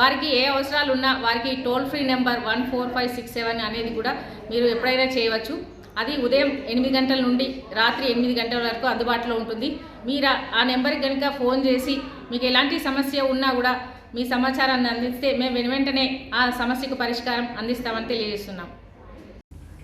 వారికి ఏ అవసరాలు ఉన్నా వారికి టోల్ ఫ్రీ నెంబర్ 14567 అనేది కూడా మీరు ఎప్పుడైనా చేయవచ్చు. అది ఉదయం 8 గంటల నుండి రాత్రి 8 గంటల వరకు అందుబాటులో ఉంటుంది. మీరు ఆ నెంబర్కి కనుక ఫోన్ చేసి మీకు ఎలాంటి సమస్య ఉన్నా కూడా మీ సమాచారాన్ని అందిస్తే మేము వెంటనే ఆ సమస్యకు పరిష్కారం అందిస్తామని తెలియజేస్తున్నాం.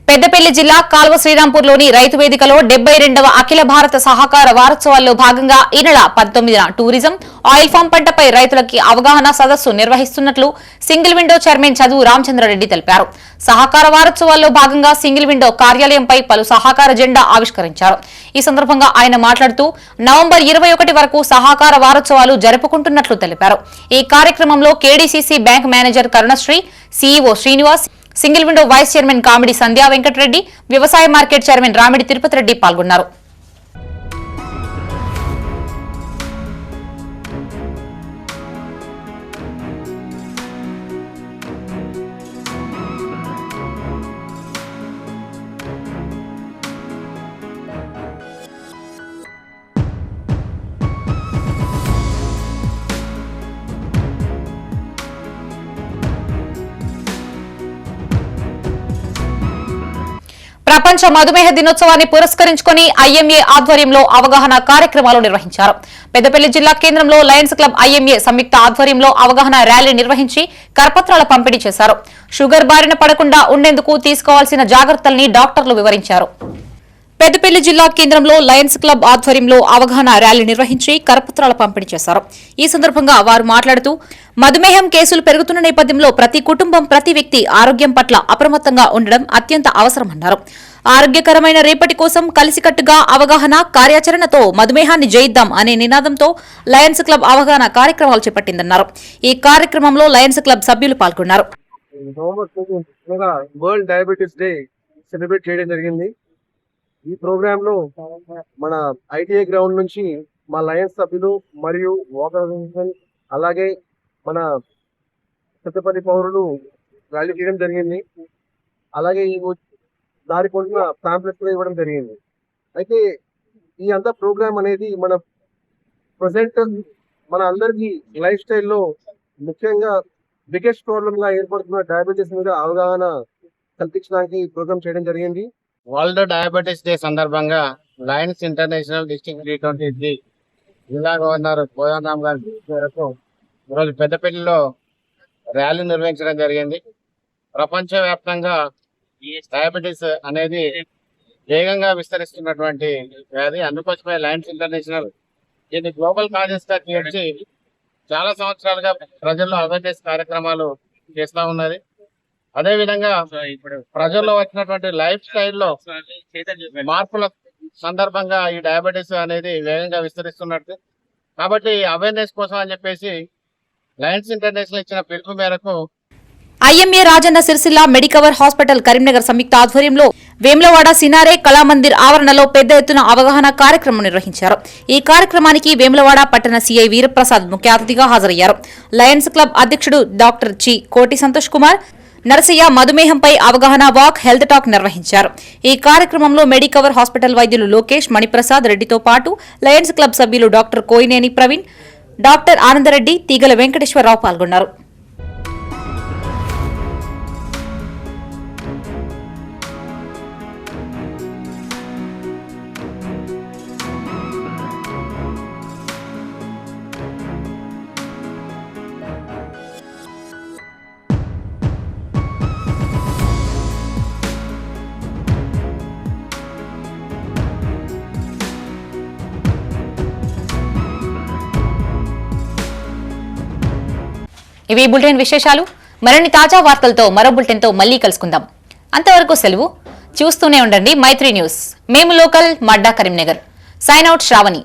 పెద్దపల్లి జిల్లా కాల్వ శ్రీరాంపూర్లోని రైతు వేదికలో 72వ అఖిల భారత సహకార వారోత్సవాల్లో భాగంగా ఈ నెల 19న టూరిజం ఆయిల్ ఫామ్ పంటపై రైతులకి అవగాహన సదస్సు నిర్వహిస్తున్నట్లు సింగిల్ విండో చైర్మన్ చదువు రామచంద్రారెడ్డి తెలిపారు. సహకార వారోత్సవాల్లో భాగంగా సింగిల్ విండో కార్యాలయంపై పలు సహకార జెండా ఆవిష్కరించారు. ఈ సందర్భంగా ఆయన మాట్లాడుతూ నవంబర్ 21 వరకు సహకార వారోత్సవాలు జరుపుకుంటున్నట్లు తెలిపారు. ఈ కార్యక్రమంలో KDCC bank manager Karunasri, CEO Srinivas, single window vice chairman Kamidi Sandhya Venkatareddy, వ్యవసాయ మార్కెట్ చైర్మన్ రామిడి తిరుపతి రెడ్డి పాల్గొన్నారు. ప్రపంచ మధుమేహ దినోత్సవాన్ని పురస్కరించుకుని ఐఎంఏ ఆధ్వర్యంలో అవగాహన కార్యక్రమాలు నిర్వహించారు. పెద్దపల్లి జిల్లా కేంద్రంలో లయన్స్ క్లబ్ ఐఎంఏ సంయుక్త ఆధ్వర్యంలో అవగాహన ర్యాలీ నిర్వహించి కరపత్రాల పంపిణీ చేశారు. షుగర్ బారిన పడకుండా ఉండేందుకు తీసుకోవాల్సిన జాగ్రత్తల్ని డాక్టర్లు వివరించారు. పెద్దపల్లి జిల్లా కేంద్రంలో లయన్స్ క్లబ్ ఆధ్వర్యంలో అవగాహన ర్యాలీ నిర్వహించి కరపత్రాల పంపిణీ చేశారు. ఈ సందర్భంగా వారు మాట్లాడుతూ మధుమేహం కేసులు పెరుగుతున్న నేపథ్యంలో ప్రతి కుటుంబం, ప్రతి వ్యక్తి ఆరోగ్యం పట్ల అప్రమత్తంగా ఉండడం అత్యంత అవసరమన్నారు. ఆరోగ్యకరమైన రేపటి కోసం కలిసికట్టుగా అవగాహన కార్యాచరణతో మధుమేహాన్ని జయిద్దాం అనే నినాదంతో లయన్స్ క్లబ్ అవగాహన కార్యక్రమాలు చేపట్టిందన్నారు. ఈ కార్యక్రమంలో లయన్స్ క్లబ్ సభ్యులు పాల్గొన్నారు. వరల్డ్ డయాబెటీస్ డే సెలబ్రేట్ చేయడం జరిగింది. ఈ ప్రోగ్రామ్ లో మన ఐటీఐ గ్రౌండ్ నుంచి మా లయన్స్ సభ్యులు మరియు వాటర్ అలాగే మన పెద్దపల్లి పౌరులు ర్యాలీ చేయడం జరిగింది. అలాగే ఈ దారి పొందిన పాంప్లెట్స్ కూడా ఇవ్వడం జరిగింది. అయితే ఈ అంతా ప్రోగ్రామ్ అనేది మన ప్రజెంట్ మన అందరికీ లైఫ్ స్టైల్లో ముఖ్యంగా బిగ్గెస్ట్ ప్రాబ్లమ్ గా ఏర్పడుతున్న డయాబెటీస్ మీద అవగాహన కల్పించడానికి ఈ ప్రోగ్రామ్ చేయడం జరిగింది. వరల్డ్ డయాబెటీస్ డే సందర్భంగా లయన్స్ ఇంటర్నేషనల్ డిస్ట్రిక్ట్ T23 జిల్లా గవర్నర్ కోదండరామ్ గారి మేరకు ఈరోజు పెద్దపల్లిలో ర్యాలీ నిర్వహించడం జరిగింది. ప్రపంచవ్యాప్తంగా డయాబెటీస్ అనేది వేగంగా విస్తరిస్తున్నటువంటి వ్యాధి. అందుకోసమే లయన్స్ ఇంటర్నేషనల్ దీన్ని గ్లోబల్ కాజెస్ గా చేర్చి చాలా సంవత్సరాలుగా ప్రజల్లో అవేర్నెస్ కార్యక్రమాలు చేస్తూ ఉన్నది. అదే విధంగా ప్రజల్లో వచ్చినటువంటి లైఫ్ స్టైల్లో మార్పుల సందర్భంగా ఈ డయాబెటీస్ అనేది వేగంగా విస్తరిస్తున్నట్టు. కాబట్టి అవేర్నెస్ కోసం అని చెప్పేసి లయన్స్ ఇంటర్నేషనల్ ఇచ్చిన పిలుపు మేరకు ఐఎంఏ రాజన్న సిరిసిల్ల మెడికవర్ హాస్పిటల్ కరీంనగర్ సంయుక్త ఆధ్వర్యంలో వేములవాడ సినారే కళామందిర్ ఆవరణలో పెద్ద ఎత్తున అవగాహన కార్యక్రమం నిర్వహించారు. ఈ కార్యక్రమానికి వేములవాడ పట్టణ సీఐ వీరప్రసాద్ ముఖ్య అతిథిగా హాజరయ్యారు. లయన్స్ క్లబ్ అధ్యక్షుడు డాక్టర్ జి కోటి సంతోష్ కుమార్, నరసయ్య మధుమేహంపై అవగాహన వాక్, హెల్త్ టాక్ నిర్వహించారు. ఈ కార్యక్రమంలో మెడికవర్ హాస్పిటల్ వైద్యులు లోకేష్, మణిప్రసాద్ రెడ్డితో పాటు లయన్స్ క్లబ్ సభ్యులు డాక్టర్ కోయినేని ప్రవీణ్, డాక్టర్ ఆనందరెడ్డి, తీగల వెంకటేశ్వరరావు పాల్గొన్నారు. ఇవి బులెటిన్ విశేషాలు. మరిన్ని తాజా వార్తలతో మరో బులెటిన్తో మళ్లీ కలుసుకుందాం. అంతవరకు సెలవు. చూస్తూనే ఉండండి మైత్రి న్యూస్. మేము లోకల్, మడ్డా, కరీంనగర్. Sign out Shravani.